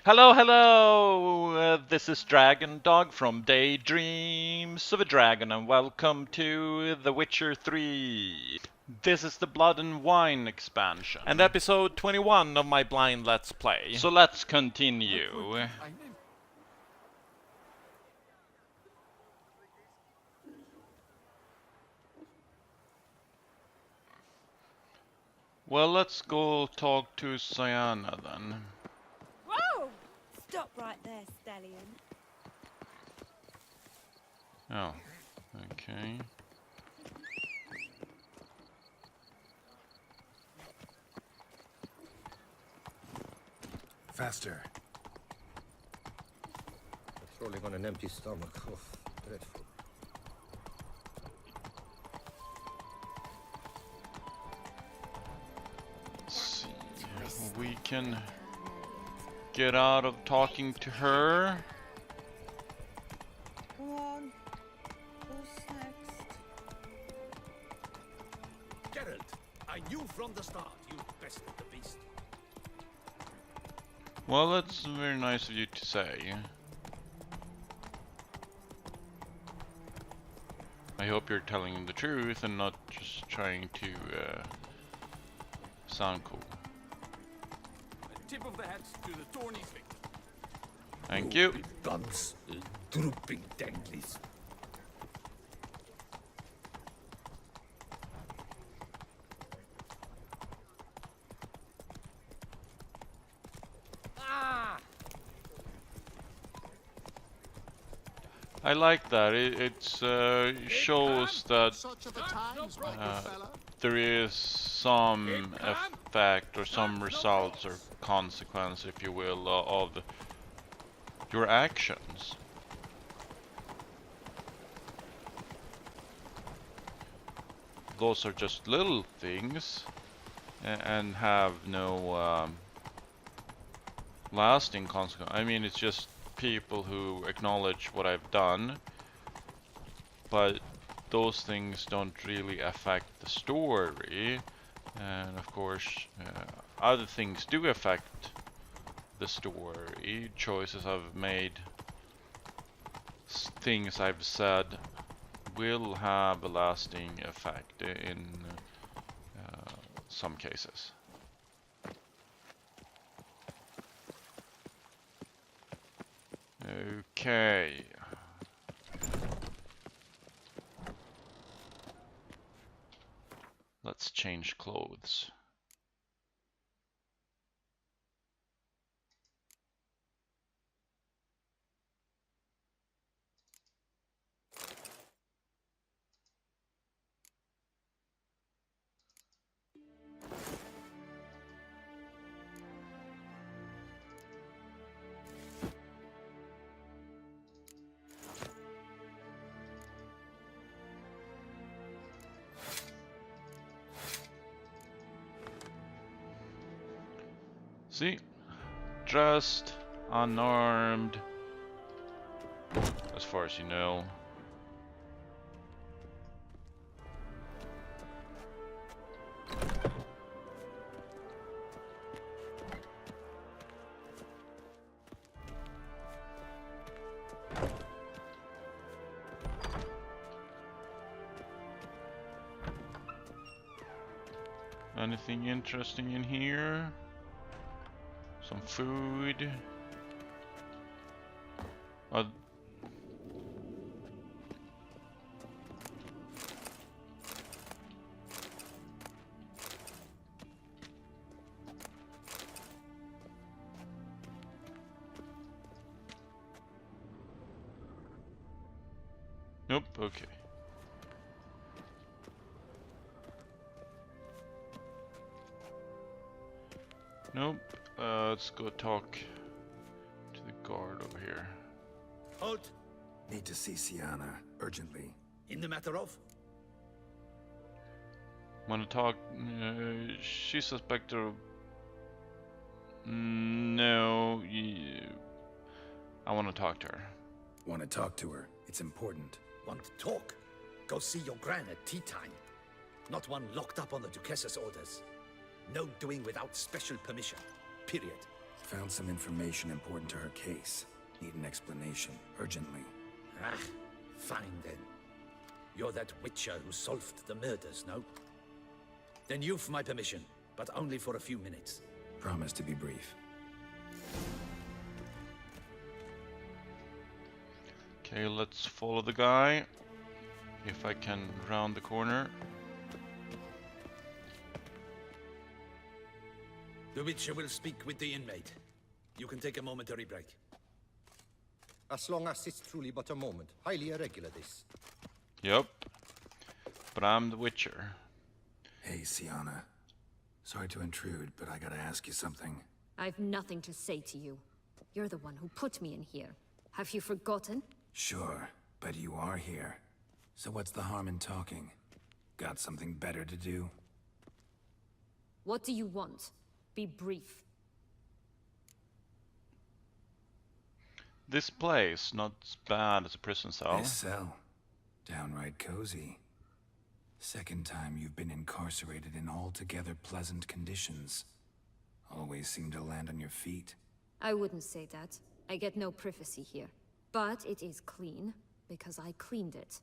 Hello, hello! This is Dragondog from Daydreams of a Dragon, and welcome to The Witcher 3. This is the Blood and Wine expansion. And episode 21 of my blind Let's Play. So let's continue. Well, let's go talk to Sienna then. Whoa! Stop right there, stallion. Oh, okay. Faster. Patrolling on an empty stomach. Oh, dreadful. Let's see. We can get out of talking to her. Come on. Who's next? Geralt, I knew from the start you bested the beast. Well, that's very nice of you to say. I hope you're telling the truth and not just trying to sound cool. A tip of the hat to the Tourney's victim. Thank you. With guns, drooping danglies. I like that. It shows that Such are the times, my good fella. there is some effect or some results or consequence, if you will, of your actions. Those are just little things and have no lasting consequence. I mean, it's just people who acknowledge what I've done, but those things don't really affect the story. And of course, other things do affect the story. Choices I've made, things I've said will have a lasting effect in some cases. Okay. Let's change clothes. See? Dressed, unarmed, as far as you know. Anything interesting in here? Some food. Nope, okay. Nope. Let's go talk to the guard over here. Halt! Need to see Sienna urgently. In the matter of? Wanna talk? She's suspected of... No, I wanna talk to her. Want to talk to her? It's important. Want to talk? Go see your gran at tea time. Not one locked up on the Duchess's orders. No doing without special permission. Period. Found some information important to her case. Need an explanation, urgently. Ah, fine then. You're that witcher who solved the murders, no? Then you've my permission, but only for a few minutes. Promise to be brief. Okay, let's follow the guy. If I can round the corner. The witcher will speak with the inmate. You can take a momentary break. As long as it's truly but a moment. Highly irregular, this. Yup. But I'm the Witcher. Hey, Sienna. Sorry to intrude, but I gotta ask you something. I've nothing to say to you. You're the one who put me in here. Have you forgotten? Sure, but you are here. So what's the harm in talking? Got something better to do? What do you want? Be brief. This place, not as bad as a prison cell. This cell. Downright cozy. Second time you've been incarcerated in altogether pleasant conditions. Always seem to land on your feet. I wouldn't say that. I get no privacy here. But it is clean, because I cleaned it.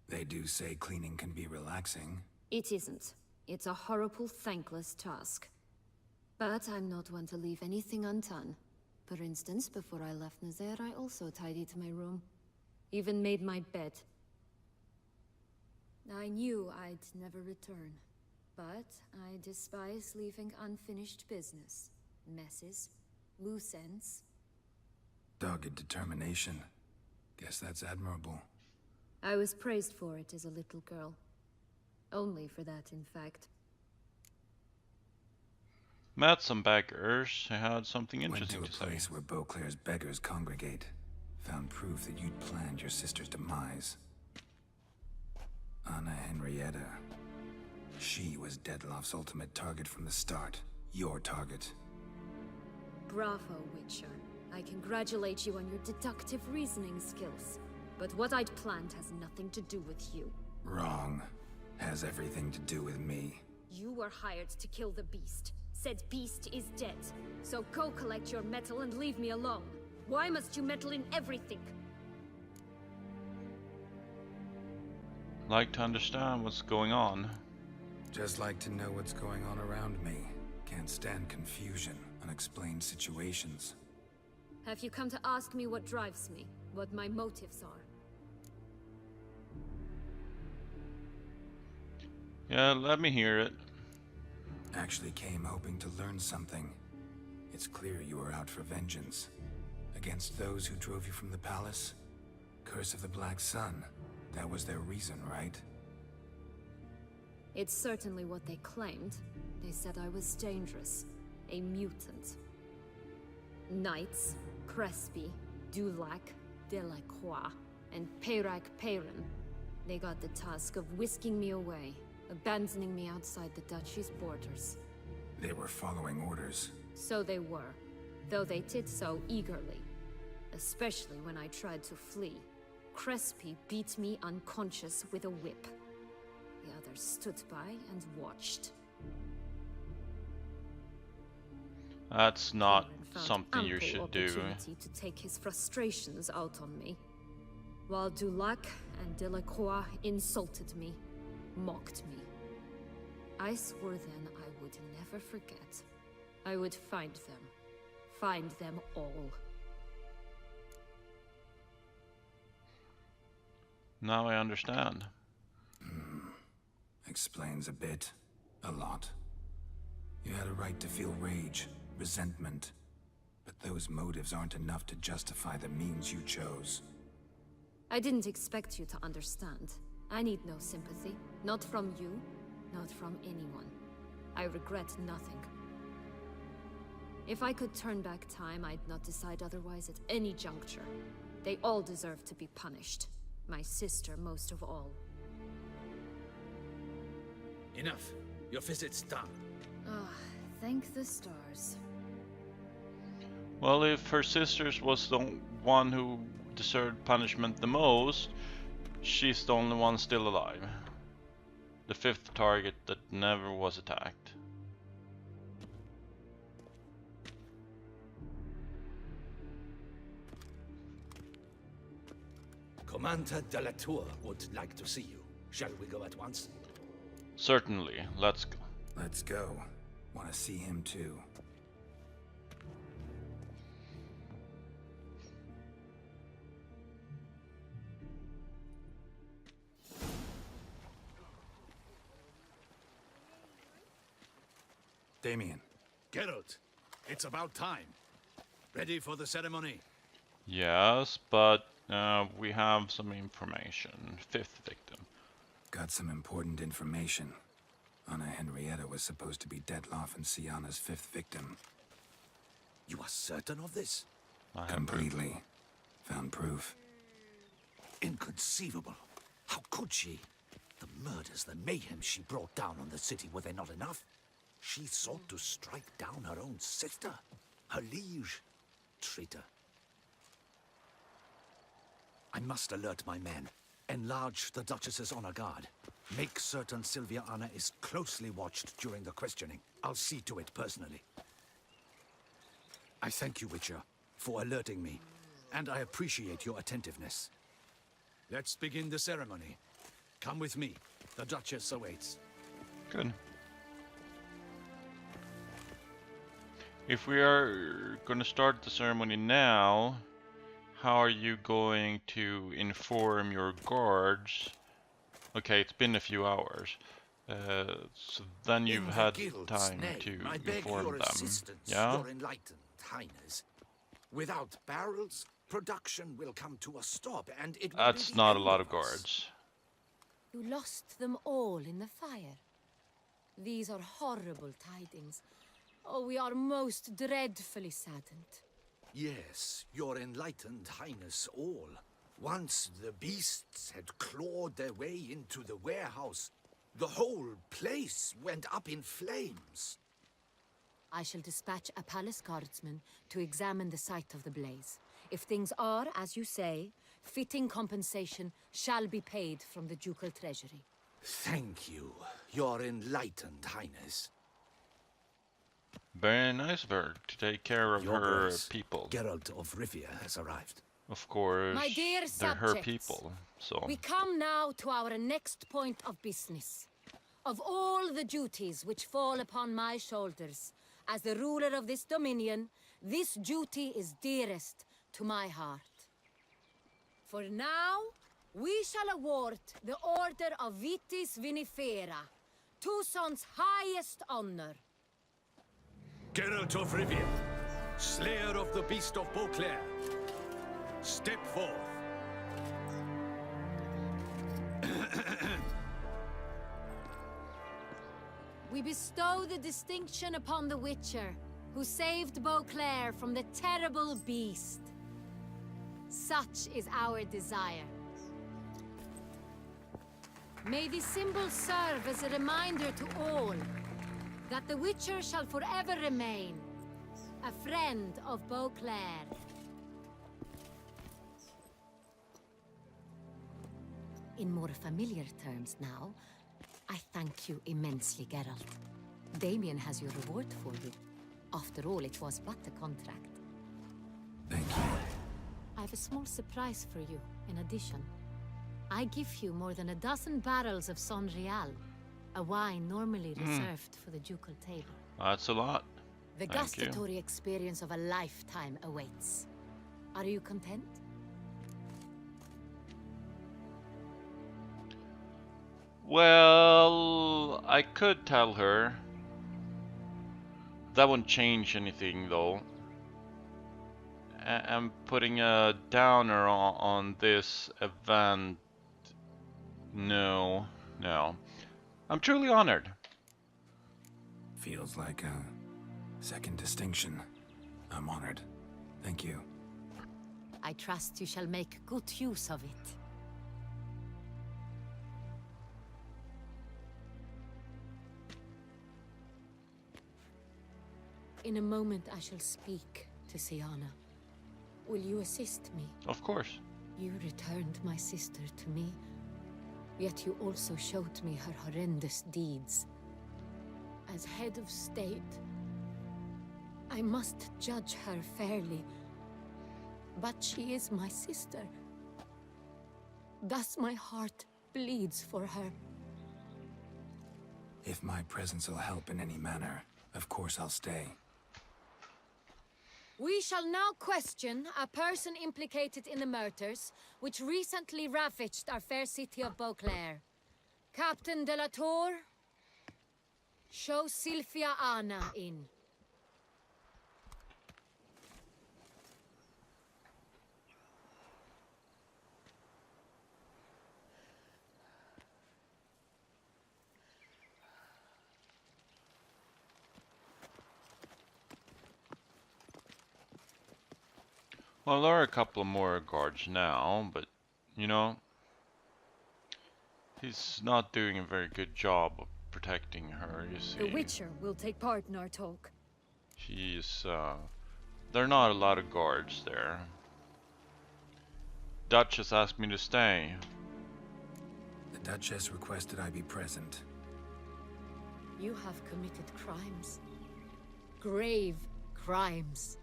They do say cleaning can be relaxing. It isn't. It's a horrible, thankless task. But I'm not one to leave anything undone. For instance, before I left Nazaire, I also tidied my room. Even made my bed. I knew I'd never return. But I despise leaving unfinished business. Messes. Loose ends. Dogged determination. Guess that's admirable. I was praised for it as a little girl. Only for that, in fact. Met some beggars. I had something Went interesting to a to say. place where Beauclair's beggars congregate. Found proof that you'd planned your sister's demise. Anna Henrietta. She was Dettloff's ultimate target from the start. Your target. Bravo, Witcher. I congratulate you on your deductive reasoning skills. But what I'd planned has nothing to do with you. Wrong. Has everything to do with me. You were hired to kill the beast. Said beast is dead. So go collect your metal and leave me alone. Why must you meddle in everything? Like to understand what's going on. Just like to know what's going on around me. Can't stand confusion, unexplained situations. Have you come to ask me what drives me? What my motives are? Yeah, let me hear it. Actually came hoping to learn something. It's clear you were out for vengeance. Against those who drove you from the palace? Curse of the Black Sun. That was their reason, right? It's certainly what they claimed. They said I was dangerous. A mutant. Knights, Crespi, Dulac, Delacroix, and Peyrac Peyran. They got the task of whisking me away, abandoning me outside the duchy's borders. They were following orders. So they were, though they did so eagerly. Especially when I tried to flee. Crespi beat me unconscious with a whip. The others stood by and watched. That's not Peyran found something you ample should do. opportunity to take his frustrations out on me. While Dulac and Delacroix insulted me, mocked me. I swore then I would never forget. I would find them all. Now I understand. Explains a bit. A lot. You had a right to feel rage, resentment. But those motives aren't enough to justify the means you chose. I didn't expect you to understand. I need no sympathy. Not from you, not from anyone. I regret nothing. If I could turn back time, I'd not decide otherwise at any juncture. They all deserve to be punished. My sister most of all. Enough. Your visit's done. Ah, thank the stars. Well, if her sisters was the one who deserved punishment the most, she's the only one still alive. The fifth target that never was attacked. Commander de la Tour would like to see you. Shall we go at once? Certainly. Let's go. Let's go. Want to see him too. Damien. Geralt, it's about time. Ready for the ceremony? Yes, but we have some information. 5th victim. Got some important information. Anna Henrietta was supposed to be Detloff and Sienna's 5th victim. You are certain of this? I have proof. Completely. Found proof. Inconceivable. How could she? The murders, the mayhem she brought down on the city, were they not enough? She sought to strike down her own sister, her liege. Traitor. I must alert my men. Enlarge the Duchess's honor guard. Make certain Sylvia Anna is closely watched during the questioning. I'll see to it personally. I thank you, Witcher, for alerting me, and I appreciate your attentiveness. Let's begin the ceremony. Come with me. The Duchess awaits. Good. If we are going to start the ceremony now, how are you going to inform your guards? Okay, it's been a few hours. So then you've had time to inform them. Yeah? Your enlightened highness. Without barrels, production will come to a stop, and it will That's be the not a end lot of us. guards. You lost them all in the fire. These are horrible tidings. Oh, we are most dreadfully saddened. Yes, your enlightened highness all. Once the beasts had clawed their way into the warehouse, the whole place went up in flames. I shall dispatch a palace guardsman to examine the site of the blaze. If things are, as you say, fitting compensation shall be paid from the ducal treasury. Thank you, your enlightened highness. Very nice of her to take care of Your her Grace, people. Geralt of Rivia has arrived. Of course, My dear they're her subjects, people, so... We come now to our next point of business. Of all the duties which fall upon my shoulders, as the ruler of this dominion, this duty is dearest to my heart. For now, we shall award the Order of Vitis Vinifera, Tucson's highest honor. Geralt of Rivia, slayer of the beast of Beauclair, step forth. We bestow the distinction upon the Witcher, who saved Beauclair from the terrible beast. Such is our desire. May this symbol serve as a reminder to all that the Witcher shall forever remain a friend of Beauclair. In more familiar terms now, I thank you immensely, Geralt. Damien has your reward for you. After all, it was but a contract. Thank you. I have a small surprise for you, in addition. I give you more than a dozen barrels of Son Real, a wine normally reserved for the ducal table. That's a lot. The Thank you. gustatory experience of a lifetime awaits. Are you content? Well, I could tell her. That won't change anything, though. I'm putting a downer on this event. No, no. I'm truly honored. Feels like a second distinction. I'm honored. Thank you. I trust you shall make good use of it. In a moment I shall speak to Sienna. Will you assist me? Of course. You returned my sister to me, yet you also showed me her horrendous deeds. As head of state, I must judge her fairly, but she is my sister. Thus my heart bleeds for her. If my presence will help in any manner, of course I'll stay. We shall now question a person implicated in the murders which recently ravaged our fair city of Beauclair. Captain de la Tour, show Sylvia Anna in. Well, there are a couple more guards now, but, you know, he's not doing a very good job of protecting her, you see. The Witcher will take part in our talk. He's, there are not a lot of guards there. Duchess asked me to stay. The Duchess requested I be present. You have committed crimes. Grave crimes.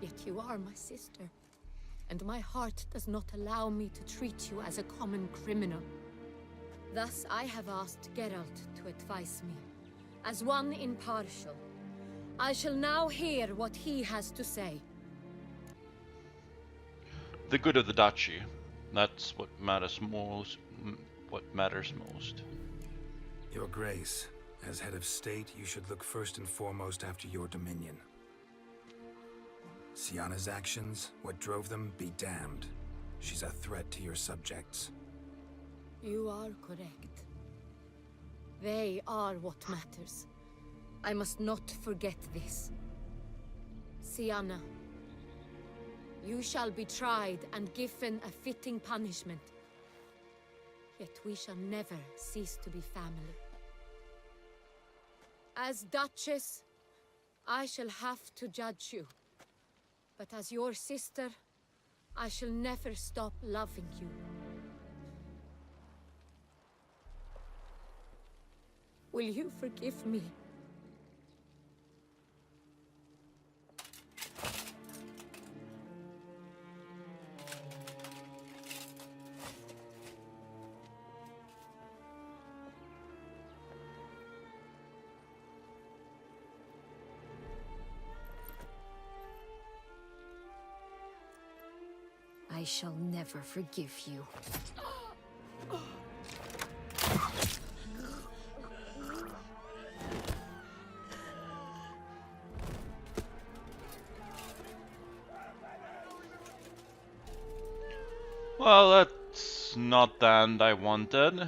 Yet you are my sister, and my heart does not allow me to treat you as a common criminal. Thus I have asked Geralt to advise me, as one impartial. I shall now hear what he has to say. The good of the duchy. That's what matters most. Your Grace, as head of state, you should look first and foremost after your dominion. Sienna's actions, what drove them, be damned. She's a threat to your subjects. You are correct. They are what matters. I must not forget this. Sienna, you shall be tried and given a fitting punishment. Yet we shall never cease to be family. As Duchess, I shall have to judge you. But as your sister, I shall never stop loving you. Will you forgive me? I shall never forgive you. Well, that's not the end I wanted.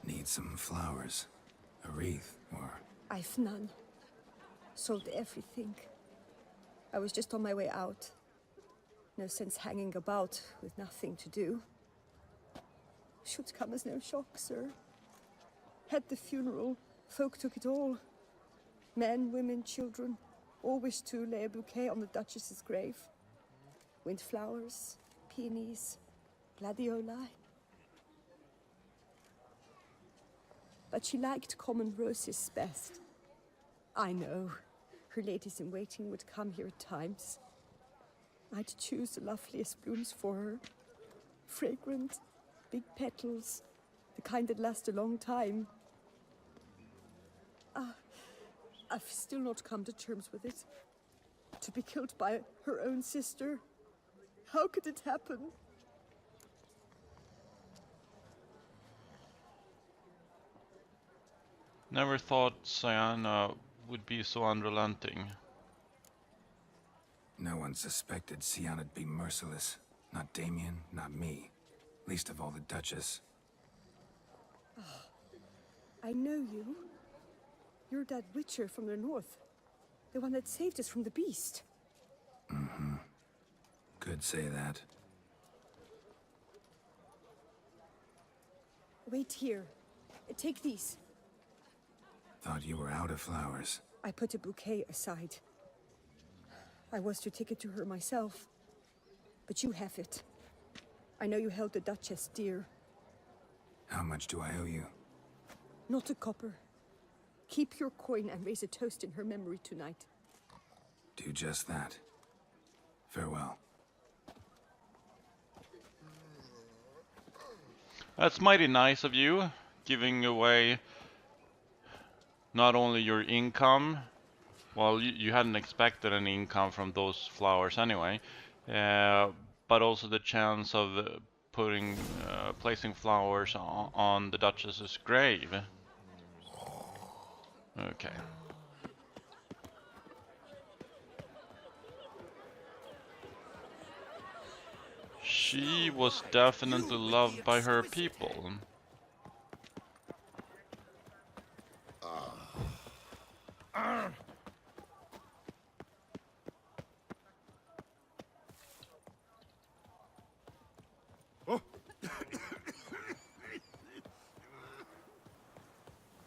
Need some flowers. A wreath, or... I've none. Sold everything. I was just on my way out. No sense hanging about with nothing to do. Should come as no shock, sir. Had the funeral, folk took it all. Men, women, children, all wished to lay a bouquet on the Duchess's grave. Windflowers, peonies, gladioli. But she liked common roses best. I know, her ladies-in-waiting would come here at times. I'd choose the loveliest blooms for her. Fragrant, big petals, the kind that last a long time. I've still not come to terms with it. To be killed by her own sister. How could it happen? Never thought Sienna would be so unrelenting. No one suspected Sianna'd be merciless. Not Damien, not me. Least of all the Duchess. I know you. You're that witcher from the north. The one that saved us from the beast. Mm-hmm. Could say that. Wait here. Take these. Thought you were out of flowers. I put a bouquet aside. I was to take it to her myself. But you have it. I know you held the Duchess dear. How much do I owe you? Not a copper. Keep your coin and raise a toast in her memory tonight. Do just that. Farewell. That's mighty nice of you, giving away not only your income, well, you hadn't expected any income from those flowers anyway, but also the chance of placing flowers on the Duchess's grave. Okay. She was definitely loved by her people.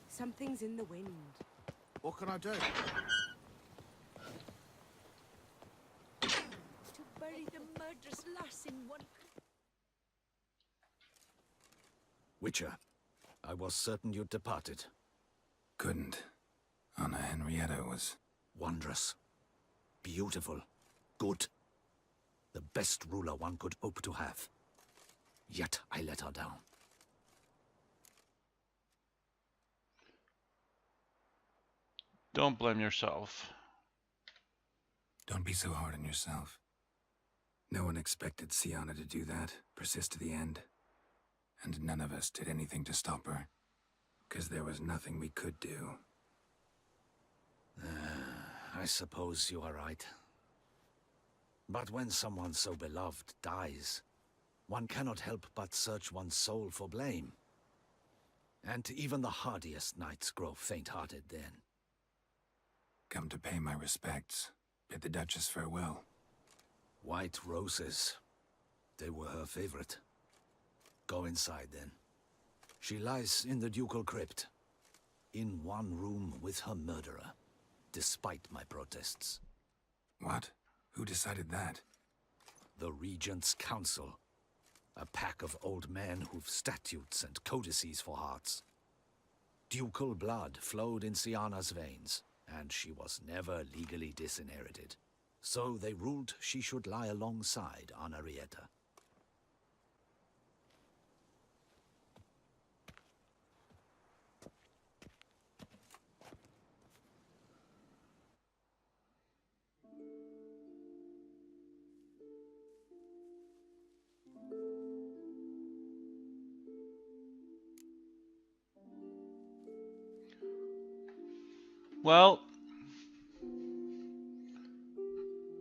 Something's in the wind. What can I do? To bury the murderous lass in one... Witcher, I was certain you'd departed. Couldn't. Anna Henrietta was... Wondrous. Beautiful. Good. The best ruler one could hope to have. Yet I let her down. Don't blame yourself. Don't be so hard on yourself. No one expected Sianna to do that, persist to the end. And none of us did anything to stop her. 'Cause there was nothing we could do. I suppose you are right. But when someone so beloved dies, one cannot help but search one's soul for blame. And even the hardiest knights grow faint-hearted then. Come to pay my respects. Bid the Duchess farewell. White roses. They were her favorite. Go inside then. She lies in the ducal crypt. In one room with her murderer. Despite my protests. What? Who decided that? The Regent's Council. A pack of old men who've statutes and codices for hearts. Ducal blood flowed in Sianna's veins, and she was never legally disinherited. So they ruled she should lie alongside Anna Henrietta. Well,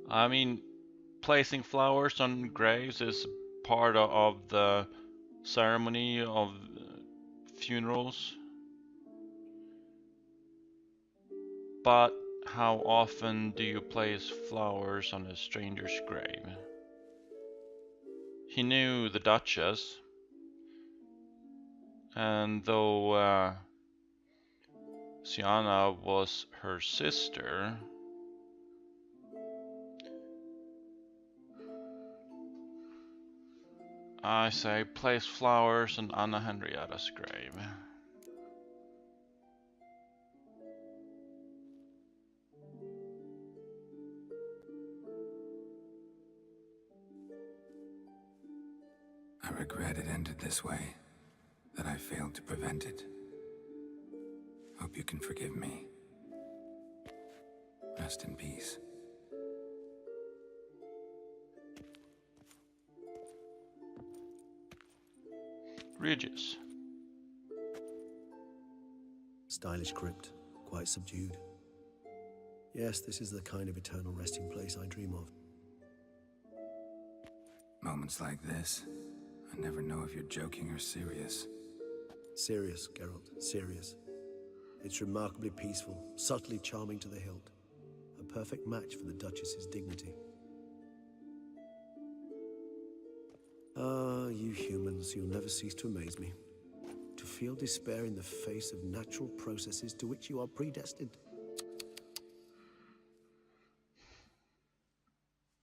I mean, placing flowers on graves is part of the ceremony of funerals. But how often do you place flowers on a stranger's grave? He knew the Duchess, and though Sianna was her sister, I say place flowers on Anna Henrietta's grave. I regret it ended this way, that I failed to prevent it. Hope you can forgive me. Rest in peace. Regis. Stylish crypt, quite subdued. Yes, this is the kind of eternal resting place I dream of. Moments like this, I never know if you're joking or serious. Serious, Geralt, serious. It's remarkably peaceful, subtly charming to the hilt. A perfect match for the Duchess's dignity. Ah, you humans, you'll never cease to amaze me. To feel despair in the face of natural processes to which you are predestined.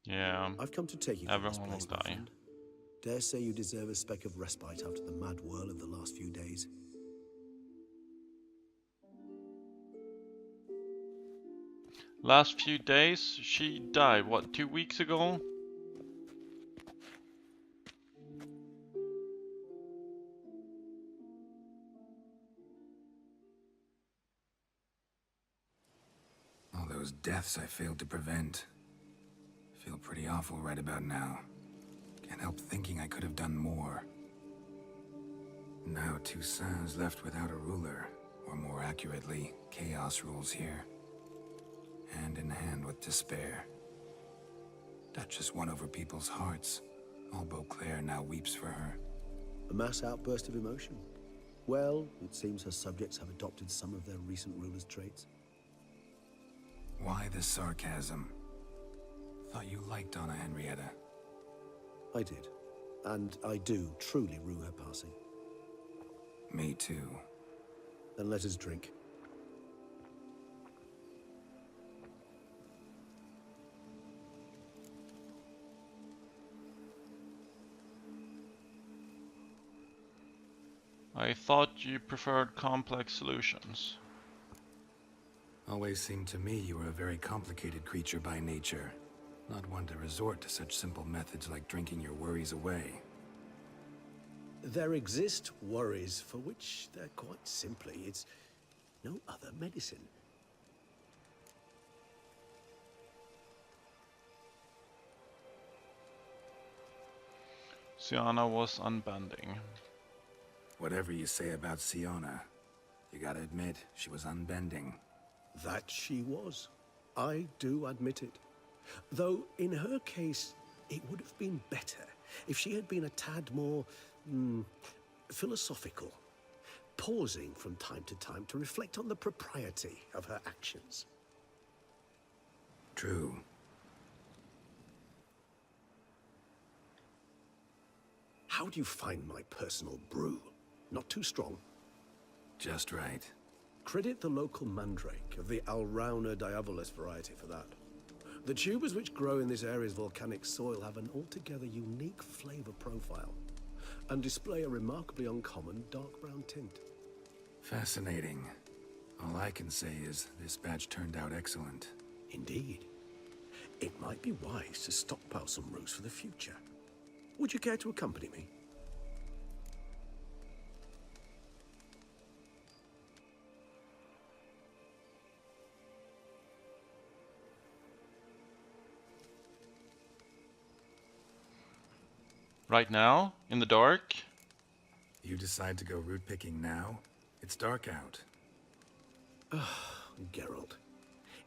Yeah, I've come to take you from this everyone will place, my die. friend. Dare say you deserve a speck of respite after the mad whirl of the last few days. Last few days, she died, what, 2 weeks ago? All those deaths I failed to prevent. Feel pretty awful right about now. Can't help thinking I could have done more. Now Toussaint's left without a ruler, or more accurately, chaos rules here. Hand in hand with despair. Duchess won over people's hearts. All Beauclair now weeps for her. A mass outburst of emotion. Well, it seems her subjects have adopted some of their recent ruler's traits. Why the sarcasm? Thought you liked Donna Henrietta. I did. And I do truly rue her passing. Me too. Then let us drink. I thought you preferred complex solutions. Always seemed to me you were a very complicated creature by nature. Not one to resort to such simple methods like drinking your worries away. There exist worries for which they're quite simply, it's no other medicine. Sienna was unbending. Whatever you say about Siona, you gotta admit, she was unbending. That she was. I do admit it. Though, in her case, it would have been better if she had been a tad more, philosophical, pausing from time to time to reflect on the propriety of her actions. True. How do you find my personal brew? Not too strong? Just right. Credit the local mandrake of the Alrauna diavolis variety for that. The tubers which grow in this area's volcanic soil have an altogether unique flavor profile and display a remarkably uncommon dark brown tint. Fascinating. All I can say is this batch turned out excellent. Indeed. It might be wise to stockpile some roots for the future. Would you care to accompany me? Right now? In the dark? You decide to go root picking now? It's dark out. Geralt,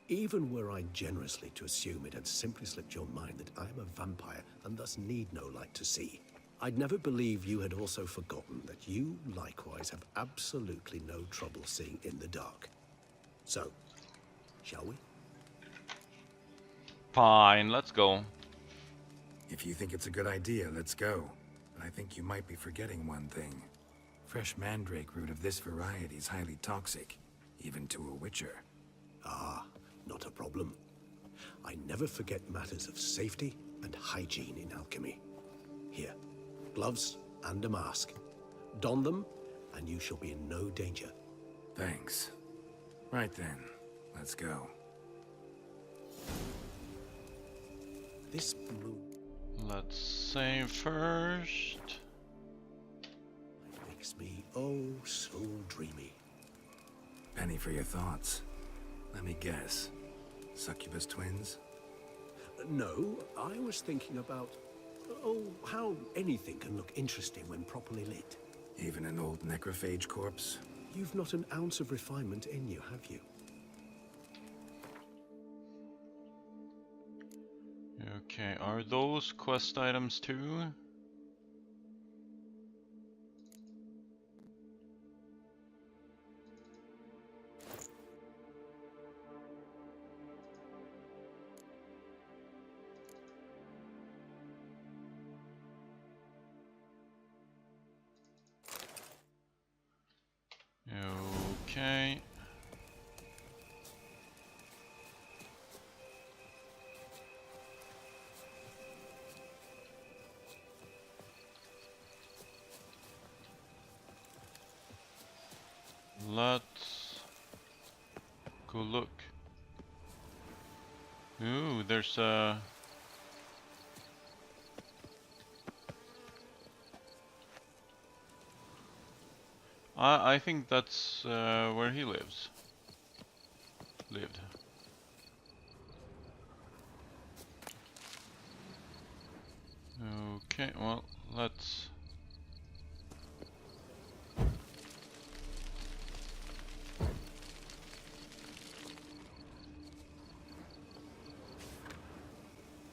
even were I generously to assume it had simply slipped your mind that I am a vampire and thus need no light to see, I'd never believe you had also forgotten that you likewise have absolutely no trouble seeing in the dark. So, shall we? Fine, let's go. If you think it's a good idea, let's go. But I think you might be forgetting one thing. Fresh mandrake root of this variety is highly toxic, even to a witcher. Ah, not a problem. I never forget matters of safety and hygiene in alchemy. Here, gloves and a mask. Don them, and you shall be in no danger. Thanks. Right then, let's go. This blue Let's save first. makes me oh so dreamy. Penny for your thoughts. Let me guess. Succubus twins? No, I was thinking about, how anything can look interesting when properly lit. Even an old necrophage corpse? You've not an ounce of refinement in you, have you? Okay, are those quest items too? Okay. Let's go look. Ooh, there's a... I think that's where he lives. Lived. Okay, well, let's...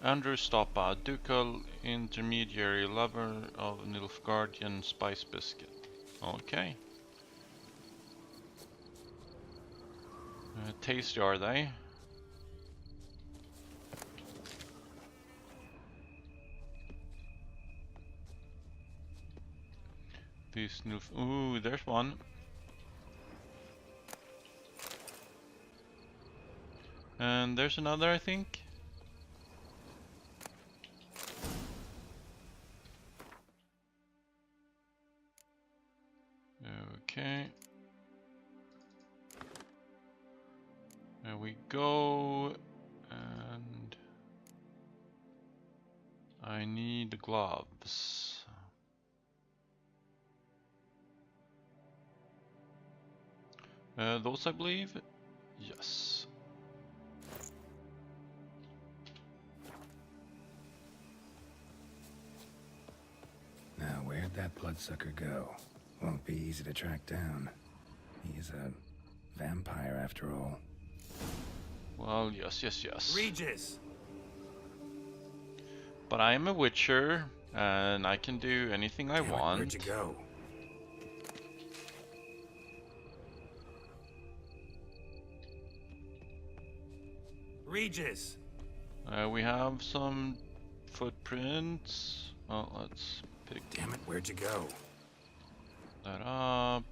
Andrew Stoppa, Ducal Intermediary, Lover of Nilfgaardian Spice Biscuit. Okay. Tasty are they? These Nilf... Ooh, there's one. And there's another, I think. Okay. There we go. And I need gloves. Those, I believe? Yes. Now, where'd that bloodsucker go? Won't be easy to track down. He's a vampire after all. Well, yes. Regis! But I am a witcher, and I can do anything I Damn it, want. where'd you go? Regis! We have some footprints. Well, let's pick Damn it, where'd you go? that up.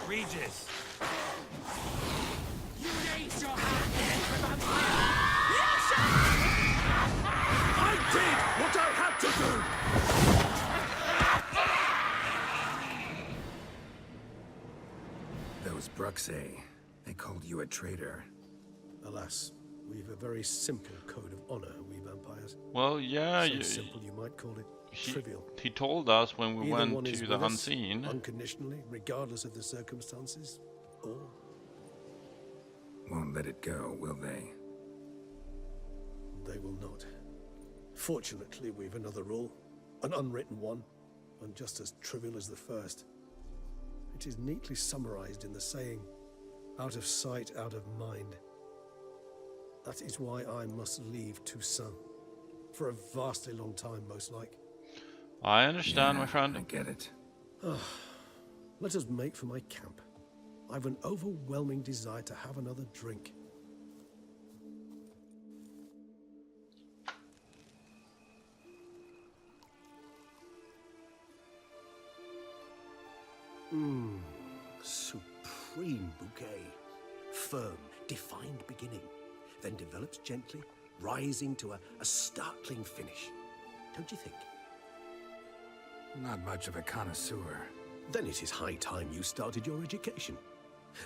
Regis! You raise your hand then, vampire! I did what I had to do! Those Bruxay, they called you a traitor. Alas, we've a very simple code of honor, we vampires. Well, yeah, So simple you might call it trivial. he told us when we Either went one is to the with us, Unseen. unconditionally, regardless of the circumstances, or Won't let it go, will they? they will not. Fortunately, we've another rule, an unwritten one, and just as trivial as the first. It is neatly summarized in the saying, out of sight, out of mind. That is why I must leave Toussaint. For a vastly long time, most like. I understand, my I friend. get it. Let us make for my camp. I've an overwhelming desire to have another drink. Supreme bouquet. Firm, defined beginning, then develops gently, rising to a startling finish. Don't you think? Not much of a connoisseur. Then it is high time you started your education.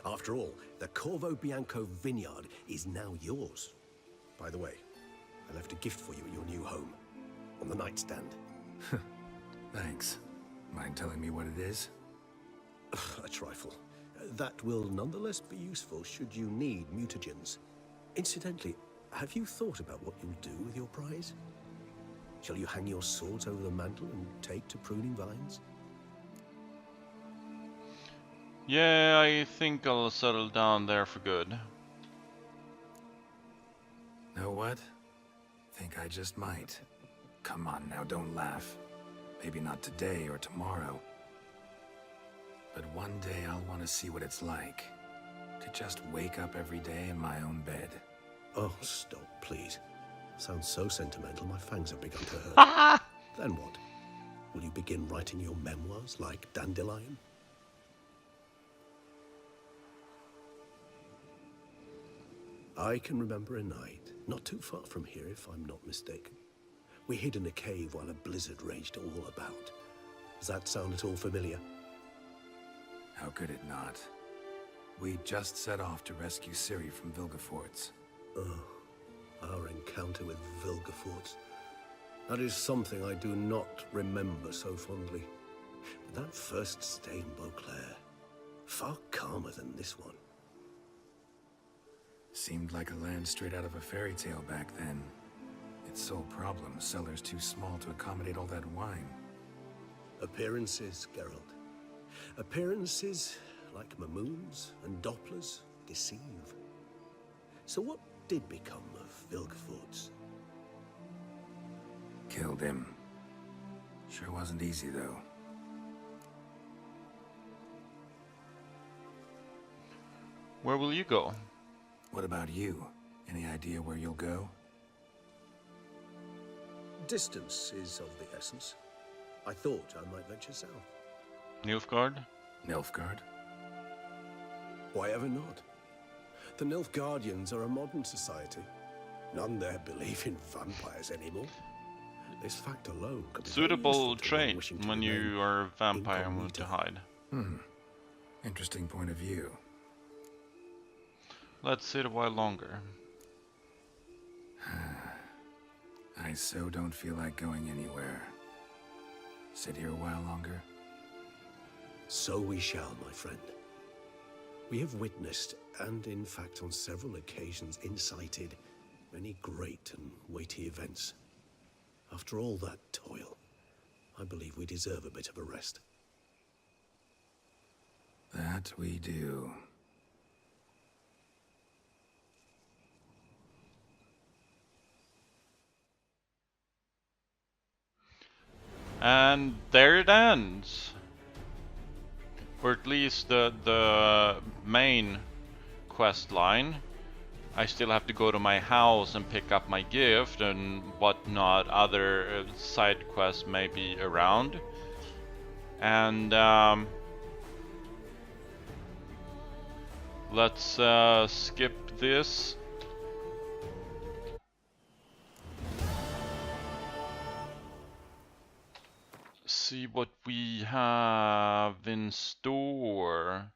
After all, the Corvo Bianco vineyard is now yours. By the way, I left a gift for you at your new home, on the nightstand. Thanks. Mind telling me what it is? A trifle. That will nonetheless be useful should you need mutagens. Incidentally, have you thought about what you'll do with your prize? Shall you hang your swords over the mantle and take to pruning vines? Yeah, I think I'll settle down there for good. Know what? Think I just might. Come on now, don't laugh. Maybe not today or tomorrow. But one day I'll want to see what it's like. To just wake up every day in my own bed. Oh, stop, please. Sounds so sentimental, my fangs have begun to hurt. Then what? Will you begin writing your memoirs like Dandelion? I can remember a night, not too far from here if I'm not mistaken. We hid in a cave while a blizzard raged all about. Does that sound at all familiar? How could it not? We just set off to rescue Ciri from Vilgefortz. Oh, our encounter with Vilgefortz. That is something I do not remember so fondly. But that first stay in Beauclair, far calmer than this one. Seemed like a land straight out of a fairy tale back then. Its sole problem, cellars too small to accommodate all that wine. Appearances, Geralt. Appearances, like Mamoons and Dopplers, deceive. So what did become of Vilgefortz? Killed him. Sure wasn't easy, though. Where will you go? What about you? Any idea where you'll go? Distance is of the essence. I thought I might venture south. Nilfgaard? Nilfgaard? Why ever not? The Nilfgaardians are a modern society. None there believe in vampires anymore. This fact alone could be very Suitable useful to one trait wishing to when remain you are a vampire and want to incognito. hide. Interesting point of view. Let's sit a while longer. I so don't feel like going anywhere. Sit here a while longer? So we shall, my friend. We have witnessed, and in fact on several occasions incited, many great and weighty events. After all that toil, I believe we deserve a bit of a rest. That we do. And there it ends. Or at least the main quest line. I still have to go to my house and pick up my gift and whatnot. Other side quests may be around. And let's skip this. See what we have in store.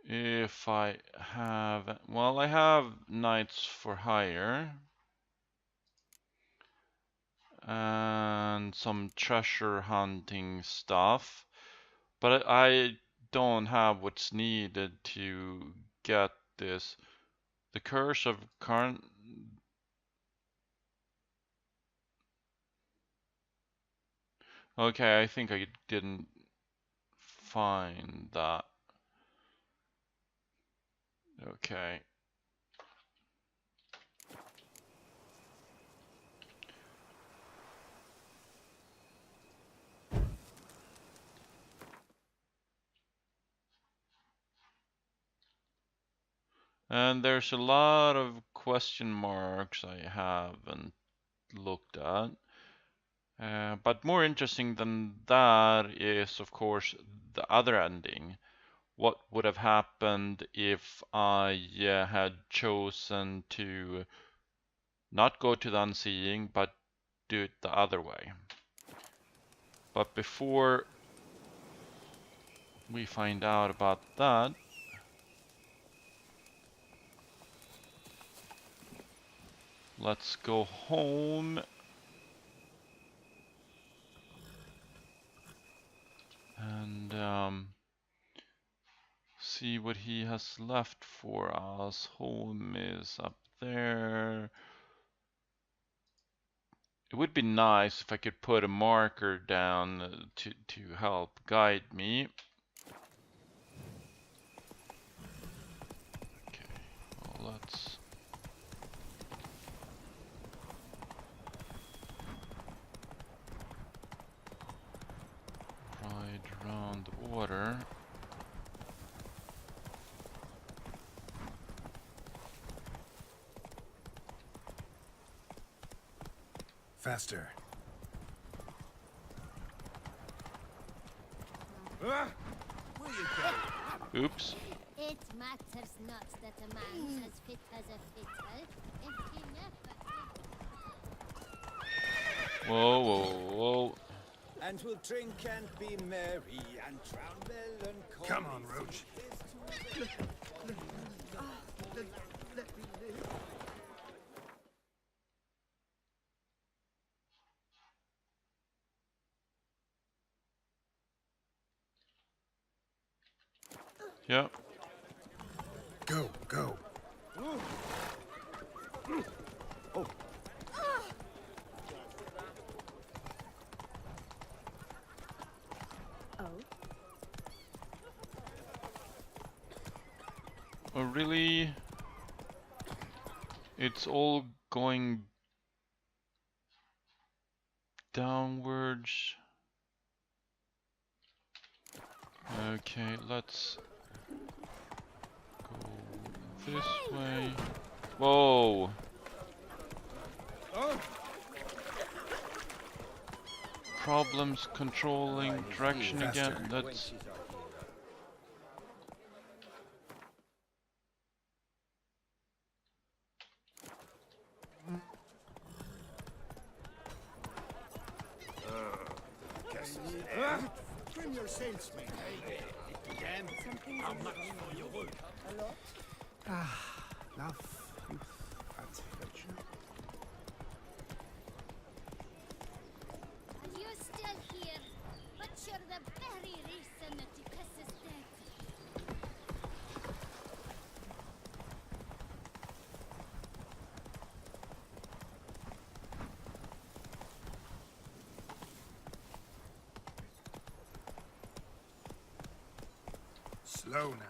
If I have, well, I have Knights for Hire and some treasure hunting stuff, but I don't have what's needed to get this. The Curse of Current. Okay, I think I didn't find that. Okay. And there's a lot of question marks I haven't looked at. But more interesting than that is, of course, the other ending. What would have happened if I had chosen to not go to the Unseeing, but do it the other way? But before we find out about that, let's go home and see what he has left for us. Home is up there. It would be nice if I could put a marker down to help guide me. let's ride around the water. Faster. Oops. It matters not that a man is as fit as a fiddle if he never... Whoa, whoa, whoa. And we'll drink and be merry and drown melancholy. Come on, Roach. Yeah. Go, go. Oh, really? It's all going downwards. Okay, let's go this way. Whoa! Problems controlling direction again. That's Trim your sails, mate. Again, how much for your work? Love, youth, and virtue. You're still here, but you're the very reason that the piss is dead. Slow now.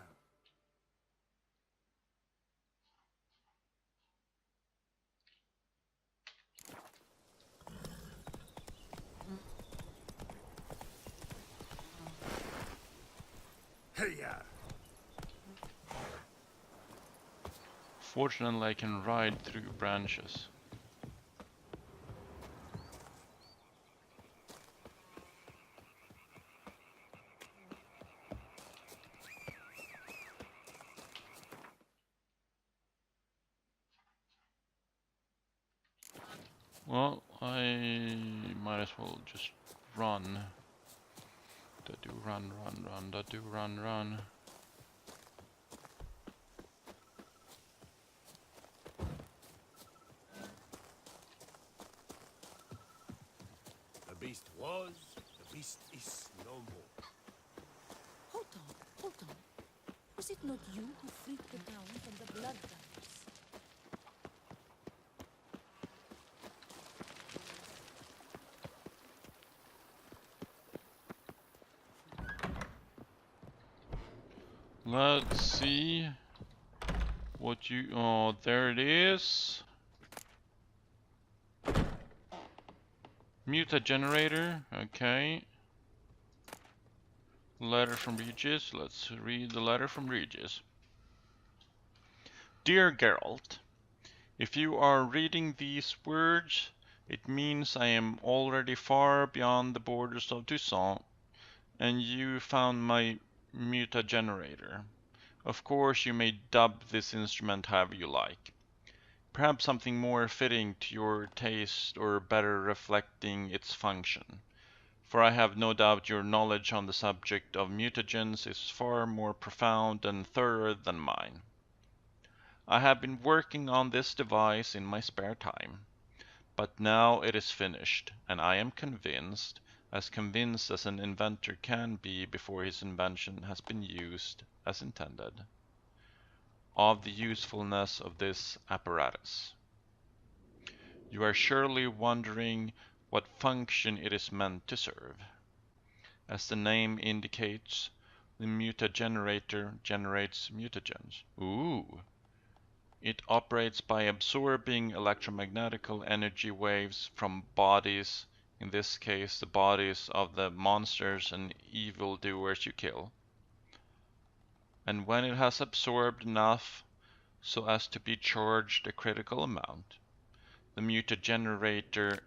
Hey-ya! fortunately I can ride through branches. Well, I might as well just run. Da do run, run, run, da do run, run. The beast was, the beast is no more. Hold on. Was it not you who freed the town from the blood riders? Let's see what you... Oh, there it is. Muta generator, okay. Letter from Regis. Let's read the letter from Regis. Dear Geralt, if you are reading these words, it means I am already far beyond the borders of Toussaint, and you found my Muta generator. Of course, you may dub this instrument however you like. Perhaps something more fitting to your taste or better reflecting its function. For I have no doubt your knowledge on the subject of mutagens is far more profound and thorough than mine. I have been working on this device in my spare time, but now it is finished, and I am convinced as an inventor can be before his invention has been used as intended, of the usefulness of this apparatus. You are surely wondering what function it is meant to serve. As the name indicates, the mutagenerator generates mutagens. Ooh. It operates by absorbing electromagnetical energy waves from bodies, in this case the bodies of the monsters and evildoers you kill. And when it has absorbed enough so as to be charged a critical amount, the mutagenerator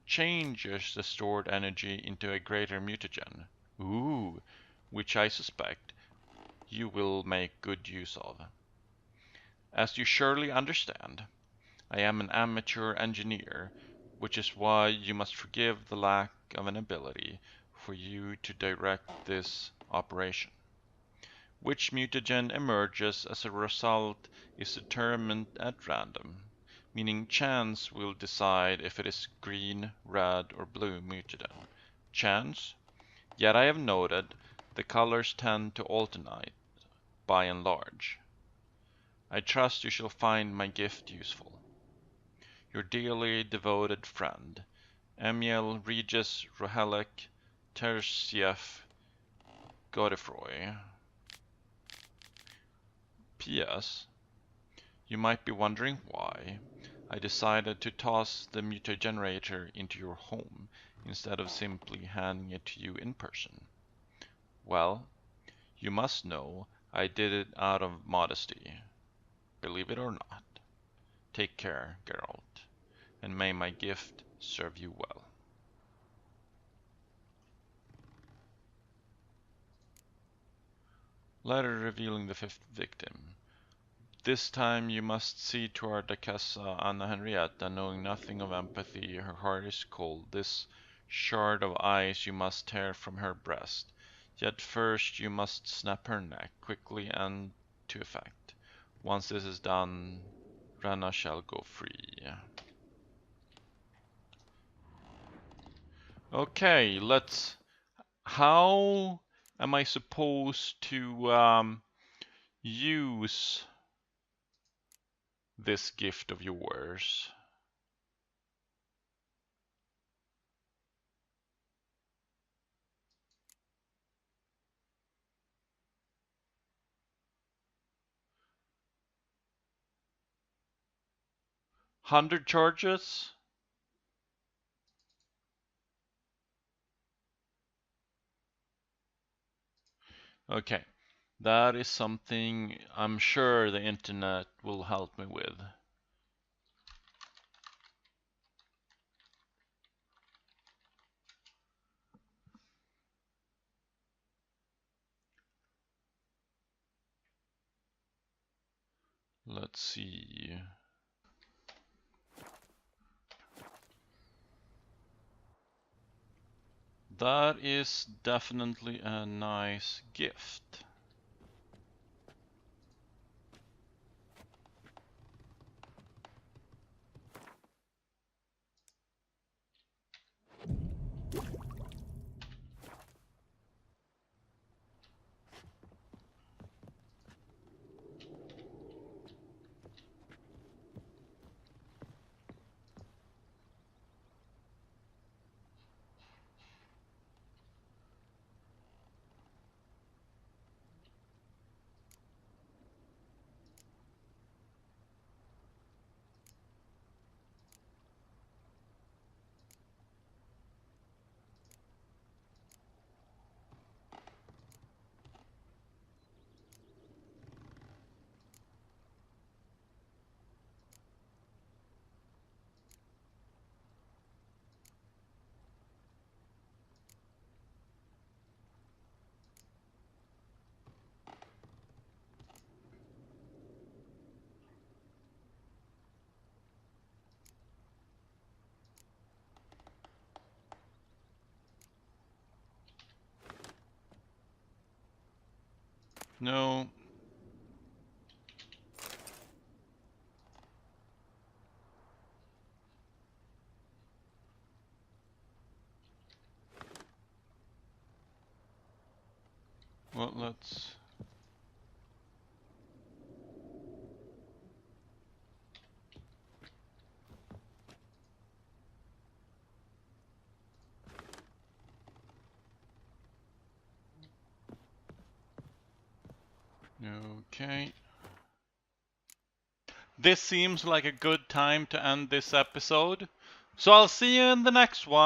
changes the stored energy into a greater mutagen. Ooh, which I suspect you will make good use of. As you surely understand, I am an amateur engineer, which is why you must forgive the lack of an ability for you to direct this operation. Which mutagen emerges as a result is determined at random, meaning chance will decide if it is green, red, or blue mutagen. Chance? Yet I have noted the colors tend to alternate, by and large. I trust you shall find my gift useful. Your dearly devoted friend, Emiel Regis Rohelic Tersief Godefroy. P.S. You might be wondering why I decided to toss the mutagenerator into your home instead of simply handing it to you in person. Well, you must know I did it out of modesty. Believe it or not. Take care, Geralt, and may my gift serve you well. Letter revealing the fifth victim. This time you must see to our Duchessa Anna Henrietta, knowing nothing of empathy, her heart is cold. This shard of ice you must tear from her breast. Yet first you must snap her neck, quickly and to effect. Once this is done, Rana shall go free. Okay, let's... How am I supposed to use this gift of yours? $100 charges? Okay, that is something I'm sure the internet will help me with. Let's see. That is definitely a nice gift. No. Well, let's... Okay. this seems like a good time to end this episode. So I'll see you in the next one.